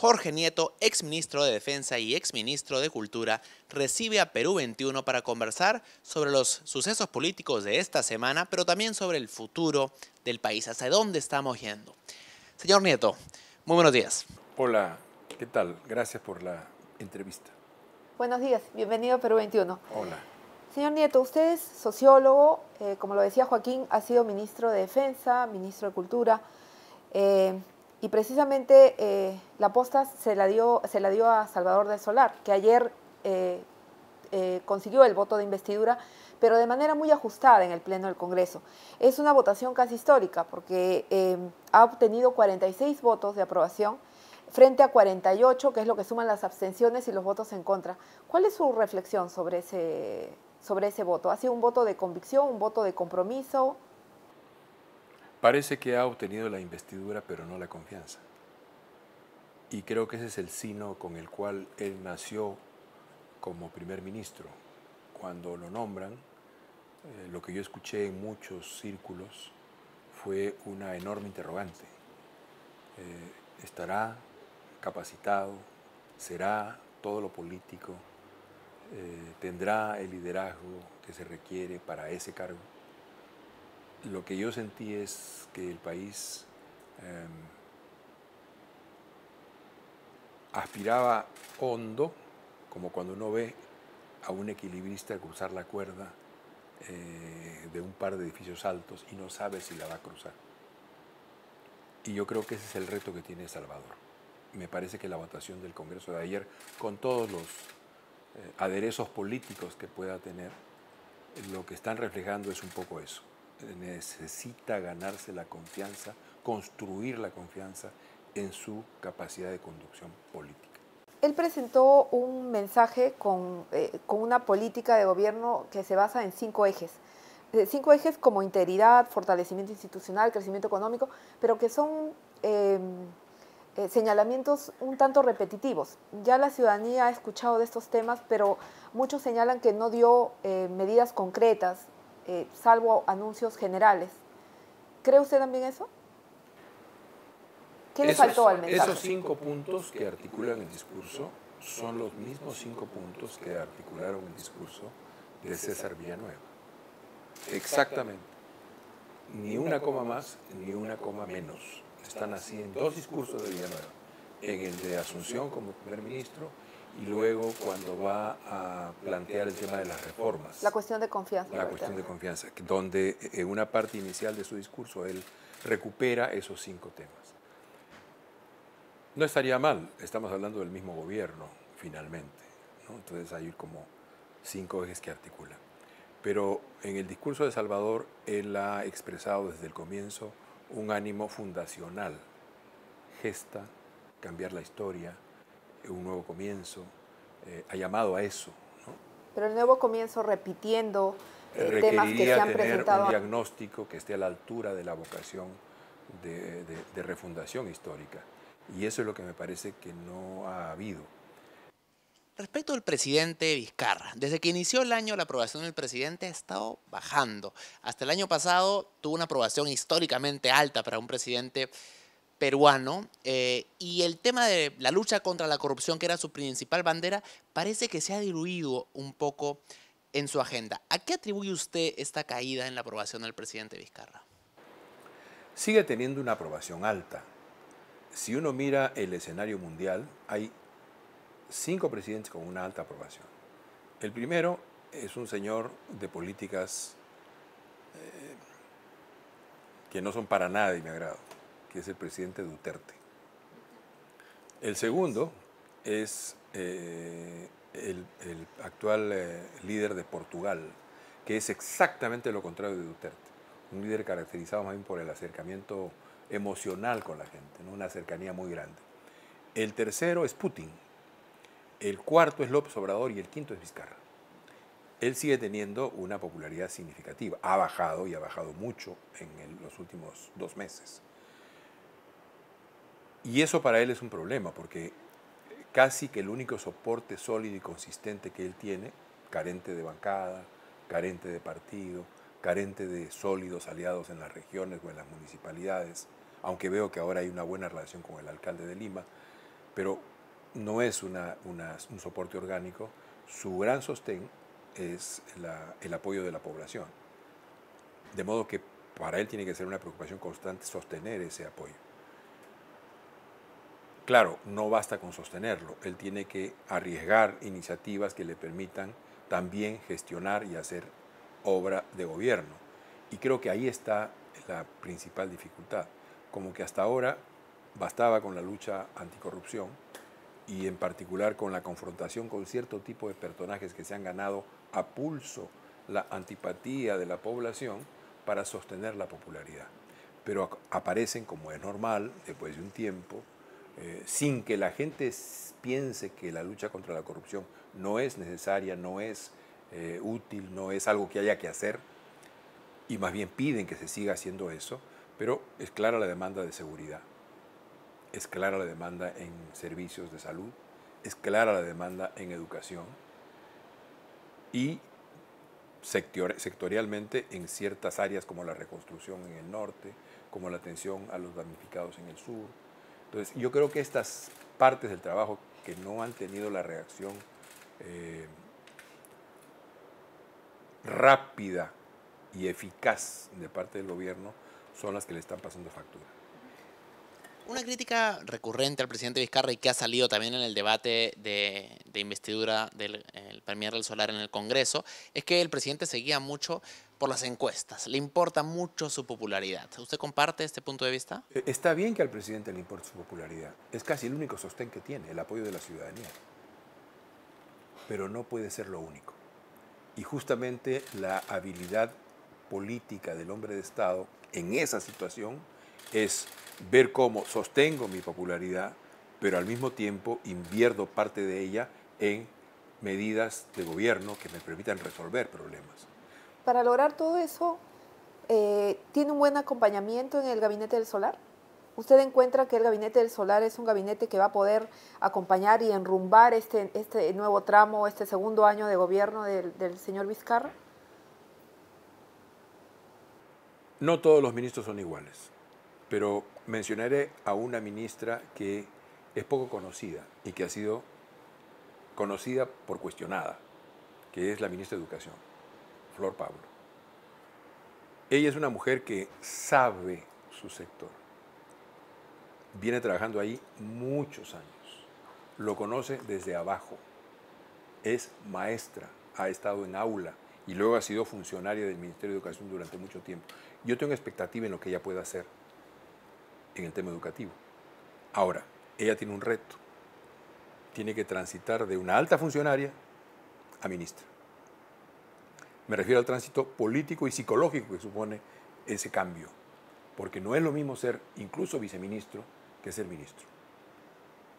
Jorge Nieto, exministro de Defensa y exministro de Cultura, recibe a Perú 21 para conversar sobre los sucesos políticos de esta semana, pero también sobre el futuro del país, hacia dónde estamos yendo. Señor Nieto, muy buenos días. Hola, ¿qué tal? Gracias por la entrevista. Buenos días, bienvenido a Perú 21. Hola. Señor Nieto, usted es sociólogo, como lo decía Joaquín, ha sido ministro de Defensa, ministro de Cultura, y precisamente la posta se la dio a Salvador del Solar, que ayer consiguió el voto de investidura, pero de manera muy ajustada en el Pleno del Congreso. Es una votación casi histórica, porque ha obtenido 46 votos de aprobación, frente a 48, que es lo que suman las abstenciones y los votos en contra. ¿Cuál es su reflexión sobre ese voto? ¿Ha sido un voto de convicción, un voto de compromiso? Parece que ha obtenido la investidura, pero no la confianza. Y creo que ese es el sino con el cual él nació como primer ministro. Cuando lo nombran, lo que yo escuché en muchos círculos fue una enorme interrogante. ¿Estará capacitado? ¿Será todo lo político? ¿Tendrá el liderazgo que se requiere para ese cargo? Lo que yo sentí es que el país aspiraba hondo, como cuando uno ve a un equilibrista cruzar la cuerda de un par de edificios altos y no sabe si la va a cruzar. Y yo creo que ese es el reto que tiene Salvador. Me parece que la votación del Congreso de ayer, con todos los aderezos políticos que pueda tener, lo que están reflejando es un poco eso. Necesita ganarse la confianza, construir la confianza en su capacidad de conducción política. Él presentó un mensaje con una política de gobierno que se basa en 5 ejes. 5 ejes como integridad, fortalecimiento institucional, crecimiento económico, pero que son señalamientos un tanto repetitivos. Ya la ciudadanía ha escuchado de estos temas, pero muchos señalan que no dio medidas concretas, salvo anuncios generales. ¿Cree usted también eso? ¿Qué le faltó al mensaje? Esos 5 puntos que articulan el discurso son los mismos 5 puntos que articularon el discurso de César Villanueva. Exactamente. Ni una coma más, ni una coma menos. Están así en 2 discursos de Villanueva. En el de Asunción como primer ministro y luego cuando va a plantear el tema de las reformas. La cuestión de confianza. La cuestión de confianza, donde en una parte inicial de su discurso él recupera esos 5 temas. No estaría mal, estamos hablando del mismo gobierno, finalmente, ¿no? Entonces hay como 5 ejes que articulan. Pero en el discurso de Salvador, él ha expresado desde el comienzo un ánimo fundacional. Gesta, cambiar la historia, un nuevo comienzo, ha llamado a eso, ¿no? Pero el nuevo comienzo repitiendo temas que se han presentado. Un diagnóstico que esté a la altura de la vocación de refundación histórica. Y eso es lo que me parece que no ha habido. Respecto al presidente Vizcarra, desde que inició el año la aprobación del presidente ha estado bajando. Hasta el año pasado tuvo una aprobación históricamente alta para un presidente peruano, y el tema de la lucha contra la corrupción, que era su principal bandera, parece que se ha diluido un poco en su agenda. ¿A qué atribuye usted esta caída en la aprobación del presidente Vizcarra? Sigue teniendo una aprobación alta. Si uno mira el escenario mundial, hay 5 presidentes con una alta aprobación. El primero es un señor de políticas que no son para nada de mi agrado, que es el presidente Duterte. El segundo es el actual líder de Portugal, que es exactamente lo contrario de Duterte. Un líder caracterizado más bien por el acercamiento emocional con la gente, ¿no? Una cercanía muy grande. El tercero es Putin. El cuarto es López Obrador y el quinto es Vizcarra. Él sigue teniendo una popularidad significativa. Ha bajado y ha bajado mucho en los últimos 2 meses. Y eso para él es un problema, porque casi que el único soporte sólido y consistente que él tiene, carente de bancada, carente de partido, carente de sólidos aliados en las regiones o en las municipalidades, aunque veo que ahora hay una buena relación con el alcalde de Lima, pero no es un soporte orgánico. Su gran sostén es el apoyo de la población. De modo que para él tiene que ser una preocupación constante sostener ese apoyo. Claro, no basta con sostenerlo, él tiene que arriesgar iniciativas que le permitan también gestionar y hacer obra de gobierno. Y creo que ahí está la principal dificultad. Como que hasta ahora bastaba con la lucha anticorrupción y en particular con la confrontación con cierto tipo de personajes que se han ganado a pulso la antipatía de la población para sostener la popularidad. Pero aparecen, como es normal, después de un tiempo, sin que la gente piense que la lucha contra la corrupción no es necesaria, no es útil, no es algo que haya que hacer, y más bien piden que se siga haciendo eso, pero es clara la demanda de seguridad, es clara la demanda en servicios de salud, es clara la demanda en educación y sectorialmente en ciertas áreas como la reconstrucción en el norte, como la atención a los damnificados en el sur. Entonces, yo creo que estas partes del trabajo que no han tenido la reacción rápida y eficaz de parte del gobierno son las que le están pasando factura. Una crítica recurrente al presidente Vizcarra y que ha salido también en el debate de investidura del premier del Solar en el Congreso es que el presidente se guía mucho por las encuestas, le importa mucho su popularidad. ¿Usted comparte este punto de vista? Está bien que al presidente le importe su popularidad, es casi el único sostén que tiene, el apoyo de la ciudadanía, pero no puede ser lo único. Y justamente la habilidad política del hombre de Estado en esa situación es ver cómo sostengo mi popularidad, pero al mismo tiempo invierto parte de ella en medidas de gobierno que me permitan resolver problemas. Para lograr todo eso, ¿tiene un buen acompañamiento en el Gabinete del Solar? ¿Usted encuentra que el Gabinete del Solar es un gabinete que va a poder acompañar y enrumbar este nuevo tramo, este segundo año de gobierno del señor Vizcarra? No todos los ministros son iguales, pero mencionaré a una ministra que es poco conocida y que ha sido conocida por cuestionada, que es la ministra de Educación, Flor Pablo. Ella es una mujer que sabe su sector. Viene trabajando ahí muchos años. Lo conoce desde abajo. Es maestra, ha estado en aula y luego ha sido funcionaria del Ministerio de Educación durante mucho tiempo. Yo tengo expectativa en lo que ella pueda hacer en el tema educativo. Ahora, ella tiene un reto. Tiene que transitar de una alta funcionaria a ministra. Me refiero al tránsito político y psicológico que supone ese cambio, porque no es lo mismo ser incluso viceministro que ser ministro.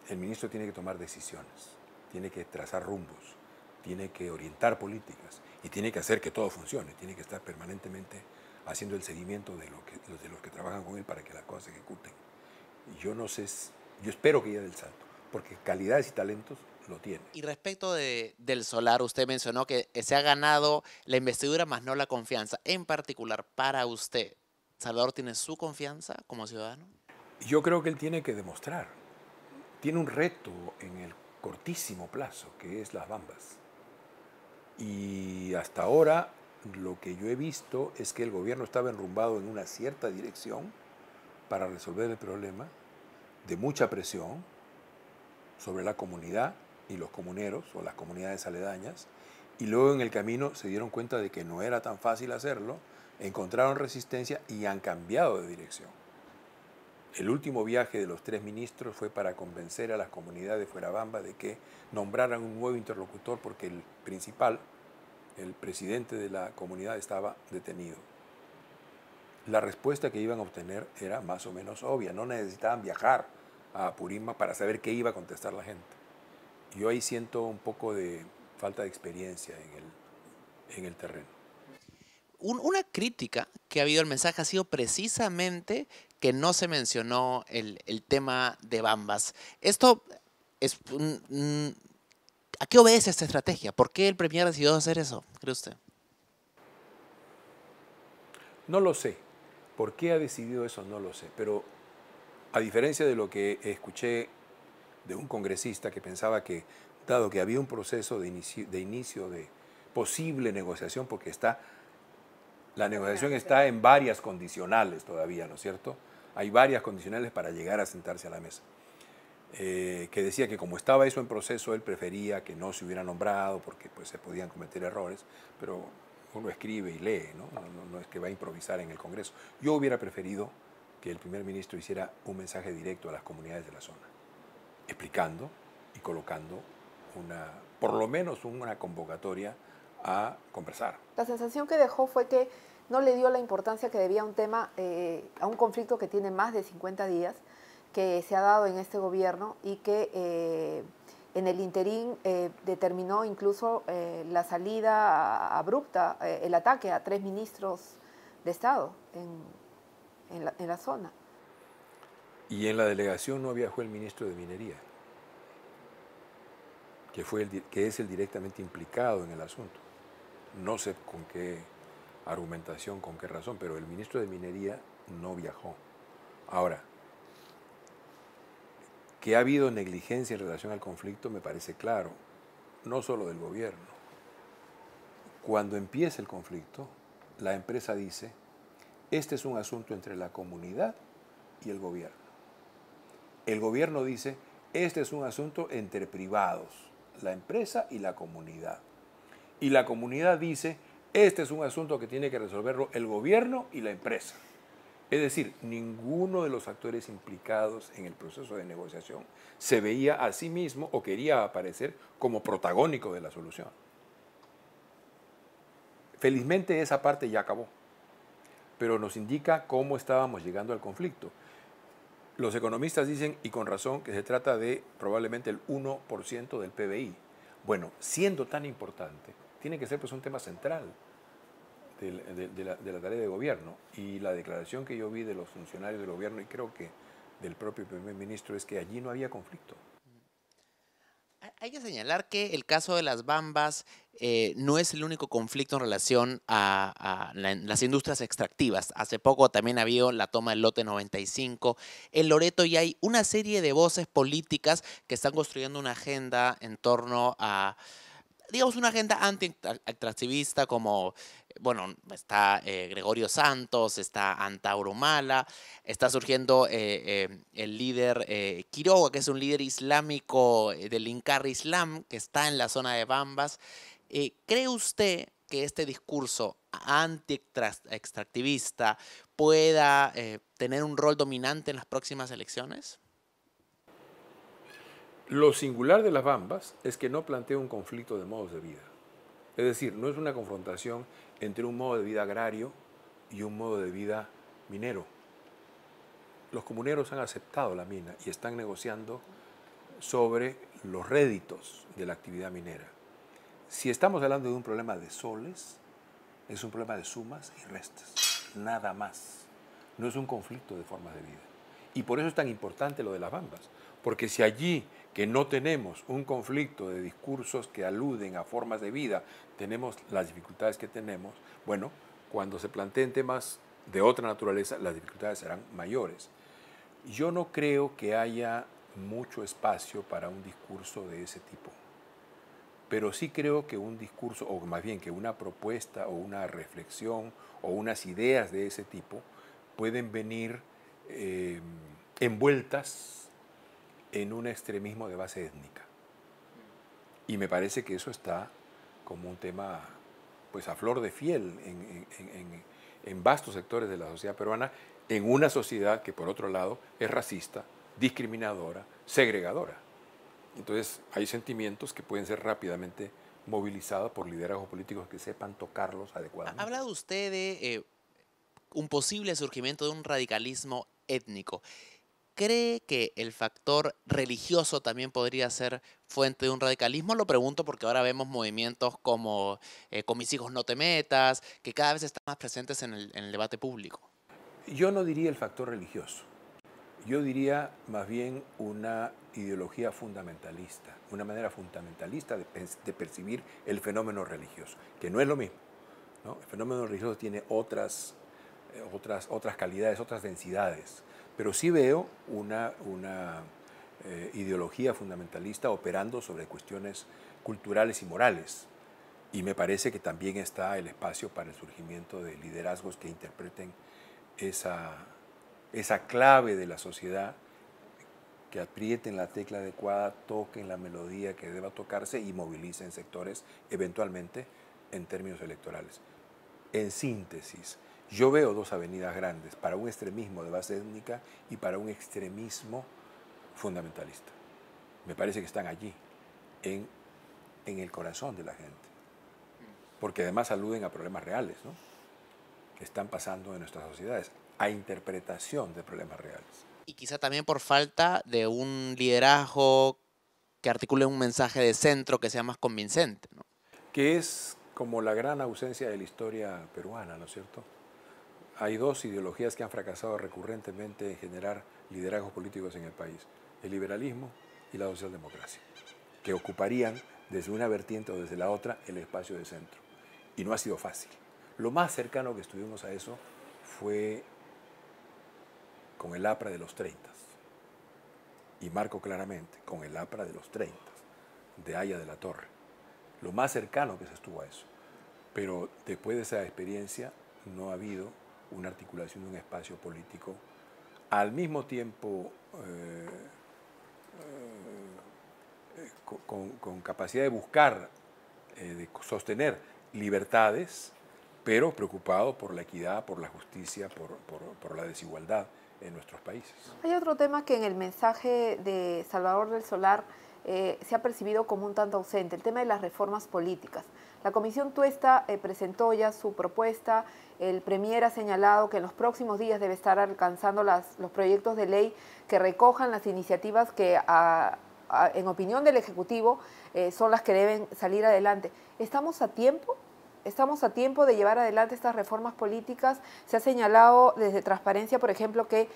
El ministro tiene que tomar decisiones, tiene que trazar rumbos, tiene que orientar políticas y tiene que hacer que todo funcione, tiene que estar permanentemente haciendo el seguimiento de los que trabajan con él para que las cosas se ejecuten. Y yo no sé, yo espero que ella dé el salto, porque calidades y talentos lo tiene. Y respecto del Solar, usted mencionó que se ha ganado la investidura más no la confianza. En particular, para usted, ¿Salvador tiene su confianza como ciudadano? Yo creo que él tiene que demostrar. Tiene un reto en el cortísimo plazo, que es las Bambas. Y hasta ahora lo que yo he visto es que el gobierno estaba enrumbado en una cierta dirección para resolver el problema, de mucha presión sobre la comunidad y los comuneros o las comunidades aledañas, y luego en el camino se dieron cuenta de que no era tan fácil hacerlo, encontraron resistencia y han cambiado de dirección. El último viaje de los 3 ministros fue para convencer a las comunidades de Fuerabamba de que nombraran un nuevo interlocutor porque el principal, el presidente de la comunidad, estaba detenido. La respuesta que iban a obtener era más o menos obvia, no necesitaban viajar a Apurímac para saber qué iba a contestar la gente. Yo ahí siento un poco de falta de experiencia en el terreno. Una crítica que ha habido al mensaje ha sido precisamente que no se mencionó el tema de Bambas. Esto es... ¿A qué obedece esta estrategia? ¿Por qué el premier decidió hacer eso, cree usted? No lo sé. ¿Por qué ha decidido eso? No lo sé. Pero a diferencia de lo que escuché de un congresista que pensaba que, dado que había un proceso de inicio de posible negociación, porque la negociación está en varias condicionales todavía, ¿no es cierto? Hay varias condicionales para llegar a sentarse a la mesa. Que decía que como estaba eso en proceso, él prefería que no se hubiera nombrado porque pues, se podían cometer errores, pero uno escribe y lee, ¿no? No es que va a improvisar en el Congreso. Yo hubiera preferido que el primer ministro hiciera un mensaje directo a las comunidades de la zona, explicando y colocando por lo menos una convocatoria a conversar. La sensación que dejó fue que no le dio la importancia que debía a un tema, a un conflicto que tiene más de 50 días, que se ha dado en este gobierno y que en el interín determinó incluso la salida abrupta, el ataque a 3 ministros de Estado en la zona. Y en la delegación no viajó el ministro de Minería, que es el directamente implicado en el asunto. No sé con qué argumentación, con qué razón, pero el ministro de Minería no viajó. Ahora, que ha habido negligencia en relación al conflicto me parece claro, no solo del gobierno. Cuando empieza el conflicto, la empresa dice, este es un asunto entre la comunidad y el gobierno. El gobierno dice, este es un asunto entre privados, la empresa y la comunidad. Y la comunidad dice, este es un asunto que tiene que resolverlo el gobierno y la empresa. Es decir, ninguno de los actores implicados en el proceso de negociación se veía a sí mismo o quería aparecer como protagónico de la solución. Felizmente esa parte ya acabó, pero nos indica cómo estábamos llegando al conflicto. Los economistas dicen, y con razón, que se trata de probablemente el 1% del PBI. Bueno, siendo tan importante, tiene que ser pues un tema central de la tarea de gobierno. Y la declaración que yo vi de los funcionarios del gobierno, y creo que del propio primer ministro, es que allí no había conflicto. Hay que señalar que el caso de las Bambas no es el único conflicto en relación a las industrias extractivas. Hace poco también ha habido la toma del lote 95 en Loreto y hay una serie de voces políticas que están construyendo una agenda en torno a, digamos, una agenda anti-extractivista como, bueno, está Gregorio Santos, está Antauro Humala, está surgiendo el líder Quiroga, que es un líder islámico del Incarri Islam, que está en la zona de Bambas. ¿Cree usted que este discurso anti-extractivista pueda tener un rol dominante en las próximas elecciones? Lo singular de las Bambas es que no plantea un conflicto de modos de vida. Es decir, no es una confrontación entre un modo de vida agrario y un modo de vida minero. Los comuneros han aceptado la mina y están negociando sobre los réditos de la actividad minera. Si estamos hablando de un problema de soles, es un problema de sumas y restas, nada más. No es un conflicto de formas de vida. Y por eso es tan importante lo de las Bambas, porque si allí que no tenemos un conflicto de discursos que aluden a formas de vida, tenemos las dificultades que tenemos, bueno, cuando se planteen temas de otra naturaleza, las dificultades serán mayores. Yo no creo que haya mucho espacio para un discurso de ese tipo, pero sí creo que un discurso, o más bien que una propuesta o una reflexión o unas ideas de ese tipo pueden venir envueltas en un extremismo de base étnica. Y me parece que eso está como un tema pues a flor de piel en vastos sectores de la sociedad peruana, en una sociedad que por otro lado es racista, discriminadora, segregadora. Entonces hay sentimientos que pueden ser rápidamente movilizados por liderazgos políticos que sepan tocarlos adecuadamente. Ha hablado usted de un posible surgimiento de un radicalismo étnico. ¿Cree que el factor religioso también podría ser fuente de un radicalismo? Lo pregunto porque ahora vemos movimientos como Con mis hijos no te metas, que cada vez están más presentes en el debate público. Yo no diría el factor religioso, yo diría más bien una ideología fundamentalista, una manera fundamentalista de percibir el fenómeno religioso, que no es lo mismo, ¿no? El fenómeno religioso tiene otras calidades, otras densidades, pero sí veo una ideología fundamentalista operando sobre cuestiones culturales y morales. Y me parece que también está el espacio para el surgimiento de liderazgos que interpreten esa clave de la sociedad, que aprieten la tecla adecuada, toquen la melodía que deba tocarse y movilicen sectores eventualmente en términos electorales. En síntesis, yo veo dos avenidas grandes, para un extremismo de base étnica y para un extremismo fundamentalista. Me parece que están allí, en el corazón de la gente, porque además aluden a problemas reales, ¿no?, que están pasando en nuestras sociedades, a interpretación de problemas reales. Y quizá también por falta de un liderazgo que articule un mensaje de centro que sea más convincente, ¿no? Que es como la gran ausencia de la historia peruana, ¿no es cierto? Hay dos ideologías que han fracasado recurrentemente en generar liderazgos políticos en el país: el liberalismo y la socialdemocracia, que ocuparían desde una vertiente o desde la otra el espacio de centro. Y no ha sido fácil. Lo más cercano que estuvimos a eso fue con el APRA de los 30, y marco claramente, con el APRA de los 30, de Haya de la Torre. Lo más cercano que se estuvo a eso. Pero después de esa experiencia no ha habido una articulación de un espacio político al mismo tiempo con capacidad de buscar, de sostener libertades, pero preocupado por la equidad, por la justicia, por la desigualdad en nuestros países. Hay otro tema que en el mensaje de Salvador del Solar se ha percibido como un tanto ausente, el tema de las reformas políticas. La Comisión Tuesta presentó ya su propuesta, el Premier ha señalado que en los próximos días debe estar alcanzando los proyectos de ley que recojan las iniciativas que, en opinión del Ejecutivo, son las que deben salir adelante. ¿Estamos a tiempo? ¿Estamos a tiempo de llevar adelante estas reformas políticas? Se ha señalado desde Transparencia, por ejemplo, que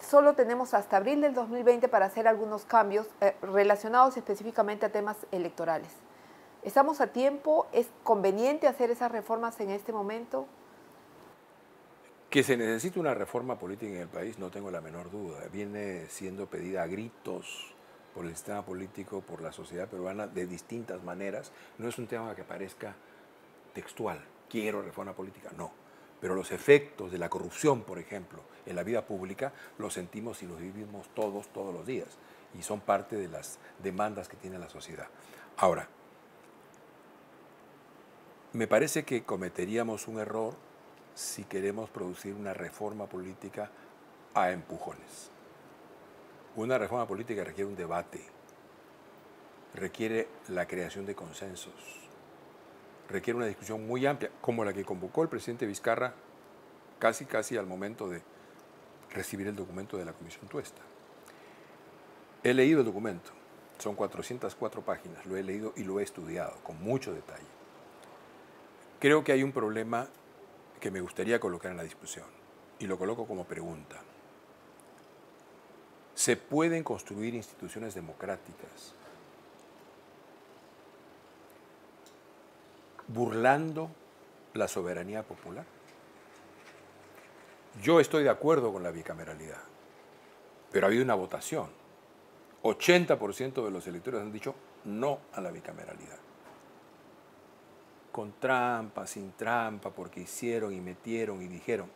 solo tenemos hasta abril del 2020 para hacer algunos cambios relacionados específicamente a temas electorales. ¿Estamos a tiempo? ¿Es conveniente hacer esas reformas en este momento? Que se necesita una reforma política en el país, no tengo la menor duda. Viene siendo pedida a gritos por el sistema político, por la sociedad peruana, de distintas maneras. No es un tema que parezca textual, quiero reforma política, no. Pero los efectos de la corrupción, por ejemplo, en la vida pública, los sentimos y los vivimos todos los días. Y son parte de las demandas que tiene la sociedad. Ahora, me parece que cometeríamos un error si queremos producir una reforma política a empujones. Una reforma política requiere un debate, requiere la creación de consensos, requiere una discusión muy amplia, como la que convocó el presidente Vizcarra casi al momento de recibir el documento de la Comisión Tuesta. He leído el documento, son 404 páginas, lo he leído y lo he estudiado con mucho detalle. Creo que hay un problema que me gustaría colocar en la discusión, y lo coloco como pregunta. ¿Se pueden construir instituciones democráticas burlando la soberanía popular? Yo estoy de acuerdo con la bicameralidad, pero ha habido una votación. 80% de los electores han dicho no a la bicameralidad. Con trampa, sin trampa, porque hicieron y metieron y dijeron.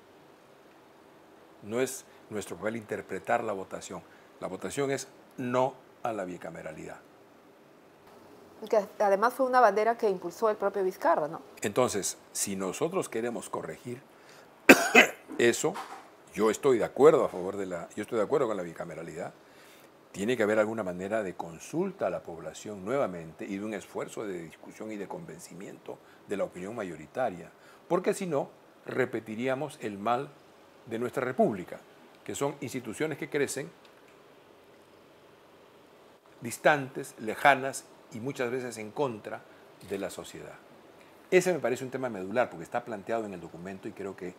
No es nuestro papel interpretar la votación. La votación es no a la bicameralidad. Que además fue una bandera que impulsó el propio Vizcarra, ¿no? Entonces, si nosotros queremos corregir eso, yo estoy de acuerdo con la bicameralidad. Tiene que haber alguna manera de consulta a la población nuevamente y de un esfuerzo de discusión y de convencimiento de la opinión mayoritaria, porque si no, repetiríamos el mal de nuestra república, que son instituciones que crecen distantes, lejanas y muchas veces en contra de la sociedad. Ese me parece un tema medular porque está planteado en el documento y creo que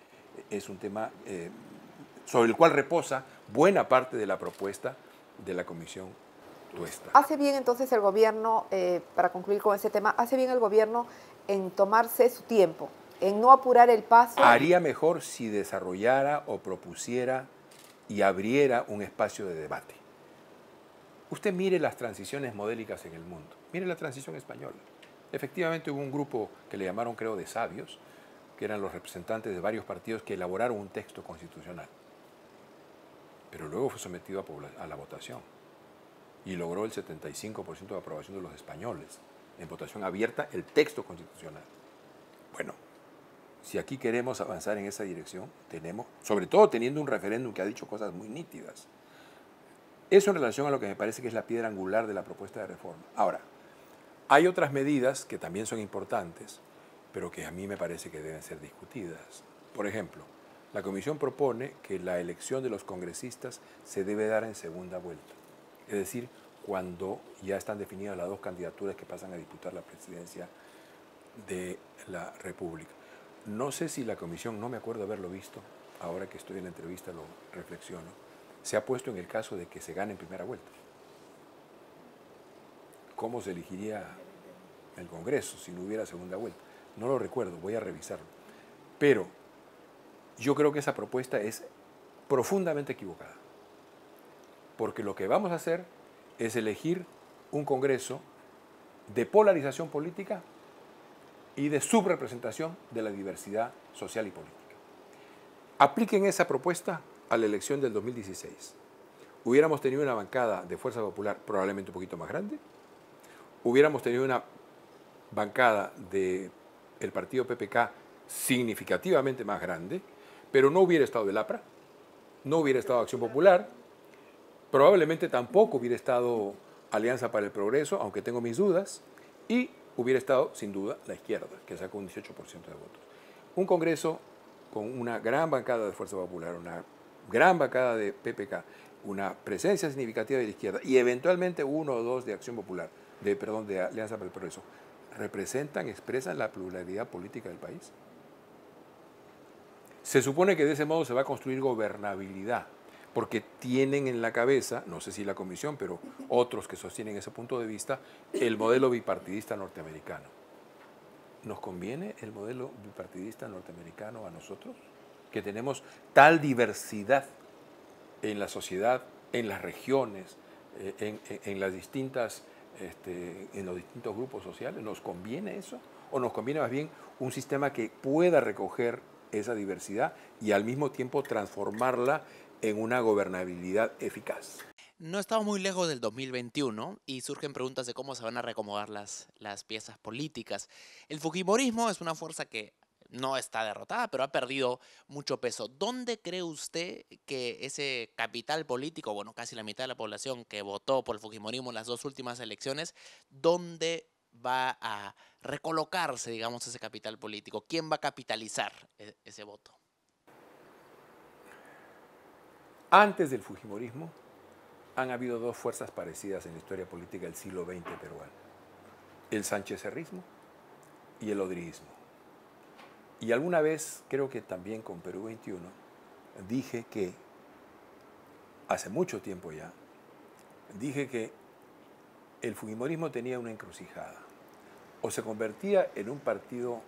es un tema sobre el cual reposa buena parte de la propuesta de la Comisión Tuesta. ¿Hace bien entonces el gobierno, para concluir con ese tema, hace bien el gobierno en tomarse su tiempo, en no apurar el paso? Haría mejor si desarrollara o propusiera y abriera un espacio de debate. Usted mire las transiciones modélicas en el mundo. Mire la transición española. Efectivamente hubo un grupo que le llamaron, creo, de sabios, que eran los representantes de varios partidos que elaboraron un texto constitucional. Pero luego fue sometido a la votación y logró el 75% de aprobación de los españoles. En votación abierta, el texto constitucional. Bueno, si aquí queremos avanzar en esa dirección, tenemos, sobre todo teniendo un referéndum que ha dicho cosas muy nítidas. Eso en relación a lo que me parece que es la piedra angular de la propuesta de reforma. Ahora, hay otras medidas que también son importantes, pero que a mí me parece que deben ser discutidas. Por ejemplo, la Comisión propone que la elección de los congresistas se debe dar en segunda vuelta. Es decir, cuando ya están definidas las dos candidaturas que pasan a disputar la presidencia de la República. No sé si la Comisión, no me acuerdo haberlo visto, ahora que estoy en la entrevista lo reflexiono, se ha puesto en el caso de que se gane en primera vuelta. ¿Cómo se elegiría el Congreso si no hubiera segunda vuelta? No lo recuerdo, voy a revisarlo. Pero yo creo que esa propuesta es profundamente equivocada. Porque lo que vamos a hacer es elegir un Congreso de polarización política y de subrepresentación de la diversidad social y política. Apliquen esa propuesta a la elección del 2016. Hubiéramos tenido una bancada de Fuerza Popular probablemente un poquito más grande, hubiéramos tenido una bancada del partido PPK significativamente más grande, pero no hubiera estado el APRA, no hubiera estado Acción Popular, probablemente tampoco hubiera estado Alianza para el Progreso, aunque tengo mis dudas, y hubiera estado, sin duda, la izquierda, que sacó un 18% de votos. Un Congreso con una gran bancada de Fuerza Popular, una gran bancada de PPK, una presencia significativa de la izquierda y eventualmente uno o dos de Acción Popular, de Alianza para el Progreso, expresan la pluralidad política del país. Se supone que de ese modo se va a construir gobernabilidad, porque tienen en la cabeza, no sé si la Comisión, pero otros que sostienen ese punto de vista, el modelo bipartidista norteamericano. ¿Nos conviene el modelo bipartidista norteamericano a nosotros? Que tenemos tal diversidad en la sociedad, en las regiones, en los distintos grupos sociales. ¿Nos conviene eso? ¿O nos conviene más bien un sistema que pueda recoger esa diversidad y al mismo tiempo transformarla en una gobernabilidad eficaz? No estamos muy lejos del 2021 y surgen preguntas de cómo se van a reacomodar las piezas políticas. El fujimorismo es una fuerza que no está derrotada, pero ha perdido mucho peso. ¿Dónde cree usted que ese capital político, bueno, casi la mitad de la población que votó por el fujimorismo en las dos últimas elecciones, dónde va a recolocarse, digamos, ese capital político? ¿Quién va a capitalizar ese voto? Antes del fujimorismo han habido dos fuerzas parecidas en la historia política del siglo XX peruano: el sanchecerrismo y el odriismo. Y alguna vez, creo que también con Perú 21, dije que, hace mucho tiempo ya, dije que el fujimorismo tenía una encrucijada. O se convertía en un partido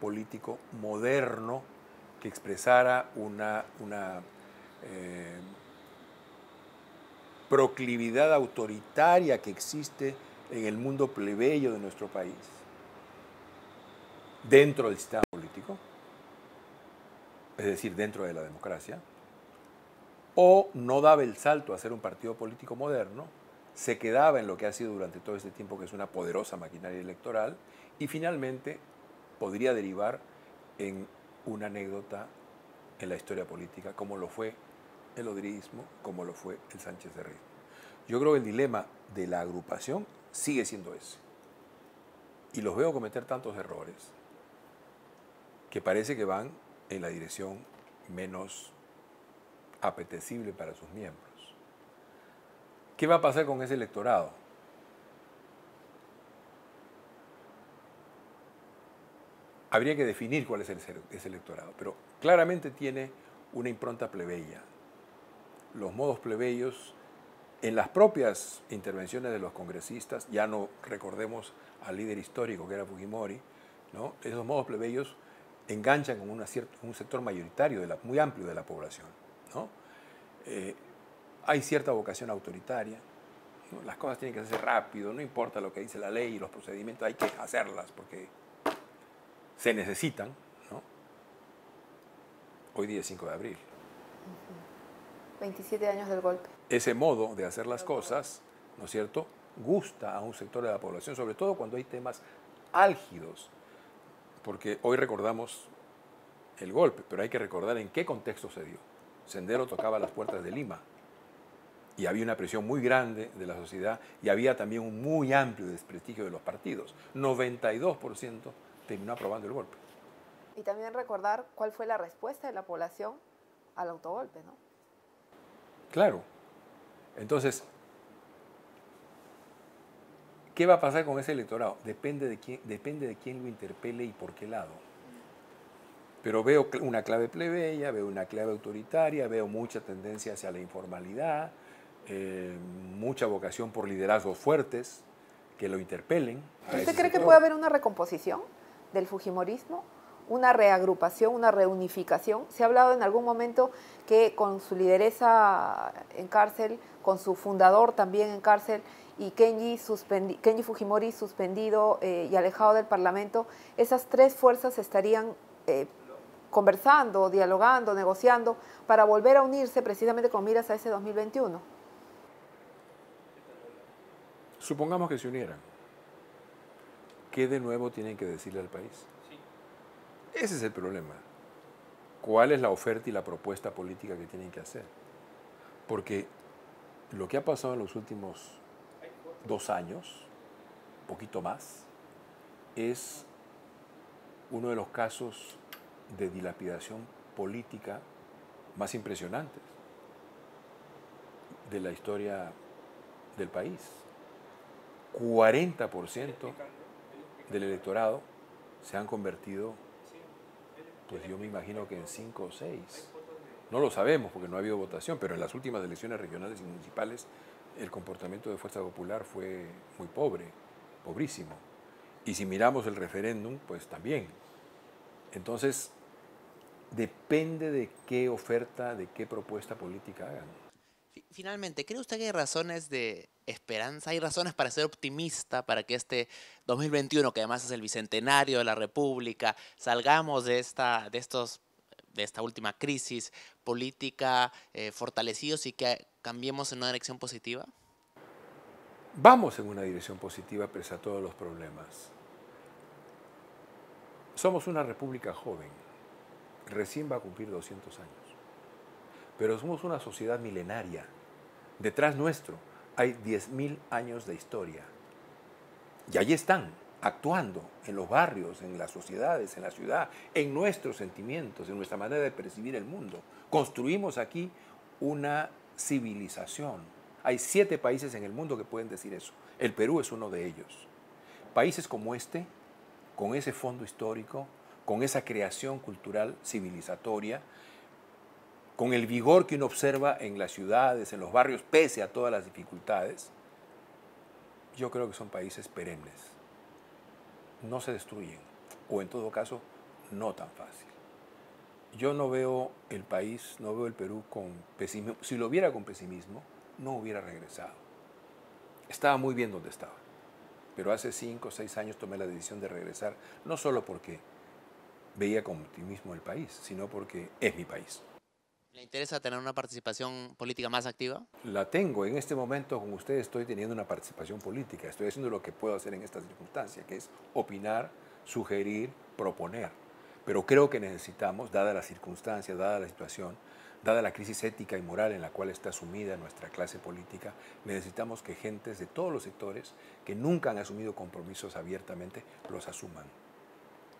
político moderno que expresara una proclividad autoritaria que existe en el mundo plebeyo de nuestro país, dentro del sistema político, es decir, dentro de la democracia, o no daba el salto a ser un partido político moderno, se quedaba en lo que ha sido durante todo este tiempo, que es una poderosa maquinaria electoral, y finalmente podría derivar en una anécdota en la historia política, como lo fue el odriismo, como lo fue el sanchecerrismo. Yo creo que el dilema de la agrupación sigue siendo ese. Y los veo cometer tantos errores que parece que van en la dirección menos apetecible para sus miembros. ¿Qué va a pasar con ese electorado? Habría que definir cuál es ese electorado, pero claramente tiene una impronta plebeya. Los modos plebeyos, en las propias intervenciones de los congresistas, ya no recordemos al líder histórico que era Fujimori, ¿no? Esos modos plebeyos enganchan con un sector mayoritario, muy amplio de la población, ¿no? Hay cierta vocación autoritaria, ¿no? Las cosas tienen que hacerse rápido, no importa lo que dice la ley y los procedimientos, hay que hacerlas porque se necesitan, ¿no? Hoy día es 5 de abril. 27 años del golpe. Ese modo de hacer las cosas, ¿no es cierto?, gusta a un sector de la población, sobre todo cuando hay temas álgidos, porque hoy recordamos el golpe, pero hay que recordar en qué contexto se dio. Sendero tocaba las puertas de Lima y había una presión muy grande de la sociedad y había también un muy amplio desprestigio de los partidos. 92% terminó aprobando el golpe. Y también recordar cuál fue la respuesta de la población al autogolpe, ¿no? Claro. Entonces, ¿qué va a pasar con ese electorado? Depende de quién lo interpele y por qué lado. Pero veo una clave plebeya, veo una clave autoritaria, veo mucha tendencia hacia la informalidad, mucha vocación por liderazgos fuertes que lo interpelen. ¿Usted cree que puede haber una recomposición del fujimorismo? ¿Una reagrupación, una reunificación? Se ha hablado en algún momento que con su lideresa en cárcel, con su fundador también en cárcel, y Kenji Fujimori suspendido y alejado del Parlamento, esas tres fuerzas estarían conversando, dialogando, negociando, para volver a unirse precisamente con miras a ese 2021. Supongamos que se unieran. ¿Qué de nuevo tienen que decirle al país? Ese es el problema. ¿Cuál es la oferta y la propuesta política que tienen que hacer? Porque lo que ha pasado en los últimos 2 años, poquito más, es uno de los casos de dilapidación política más impresionantes de la historia del país. 40% del electorado se han convertido, pues yo me imagino que en 5 o 6. No lo sabemos porque no ha habido votación, pero en las últimas elecciones regionales y municipales el comportamiento de Fuerza Popular fue muy pobre, pobrísimo. Y si miramos el referéndum, pues también. Entonces, depende de qué oferta, de qué propuesta política hagan. Finalmente, ¿cree usted que hay razones de esperanza? ¿Hay razones para ser optimista para que este 2021, que además es el bicentenario de la República, salgamos de esta última crisis política fortalecidos y que cambiemos en una dirección positiva? Vamos en una dirección positiva pese a todos los problemas. Somos una república joven, recién va a cumplir 200 años, pero somos una sociedad milenaria. Detrás nuestro hay 10.000 años de historia y allí están, actuando en los barrios, en las sociedades, en la ciudad, en nuestros sentimientos, en nuestra manera de percibir el mundo. Construimos aquí una civilización. Hay 7 países en el mundo que pueden decir eso. El Perú es uno de ellos. Países como este, con ese fondo histórico, con esa creación cultural civilizatoria, con el vigor que uno observa en las ciudades, en los barrios, pese a todas las dificultades, yo creo que son países perennes. No se destruyen, o en todo caso, no tan fácil. Yo no veo el país, no veo el Perú con pesimismo. Si lo viera con pesimismo, no hubiera regresado. Estaba muy bien donde estaba, pero hace 5 o 6 años tomé la decisión de regresar, no solo porque veía con optimismo el país, sino porque es mi país. ¿Le interesa tener una participación política más activa? La tengo. En este momento con ustedes estoy teniendo una participación política. Estoy haciendo lo que puedo hacer en esta circunstancia, que es opinar, sugerir, proponer. Pero creo que necesitamos, dada las circunstancias, dada la situación, dada la crisis ética y moral en la cual está sumida nuestra clase política, necesitamos que gentes de todos los sectores que nunca han asumido compromisos abiertamente, los asuman.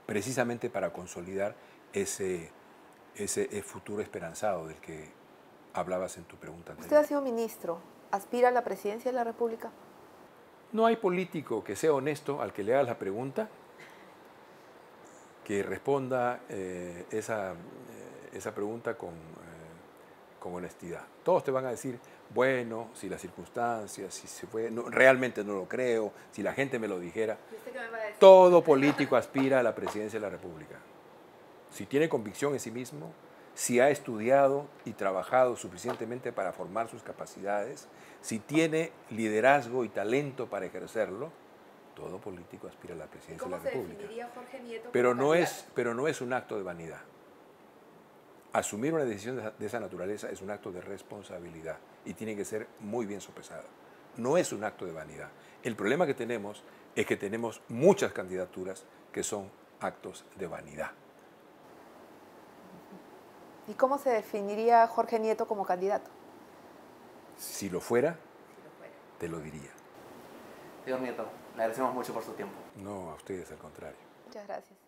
Precisamente para consolidar ese futuro esperanzado del que hablabas en tu pregunta anterior. Usted ha sido ministro. ¿Aspira a la presidencia de la República? No hay político que sea honesto al que le hagas la pregunta, que responda esa pregunta con honestidad. Todos te van a decir, bueno, si las circunstancias, si se fue, no, realmente no lo creo, si la gente me lo dijera. ¿Y usted qué me va a decir? Todo político aspira a la presidencia de la República. Si tiene convicción en sí mismo, si ha estudiado y trabajado suficientemente para formar sus capacidades, si tiene liderazgo y talento para ejercerlo. Todo político aspira a la presidencia de la República. ¿Cómo se definiría Jorge Nieto Pero como no es un acto de vanidad. Asumir una decisión de esa naturaleza es un acto de responsabilidad y tiene que ser muy bien sopesada. No es un acto de vanidad. El problema que tenemos es que tenemos muchas candidaturas que son actos de vanidad. ¿Y cómo se definiría Jorge Nieto como candidato? Si lo fuera, te lo diría. Señor Nieto, le agradecemos mucho por su tiempo. No, a ustedes al contrario. Muchas gracias.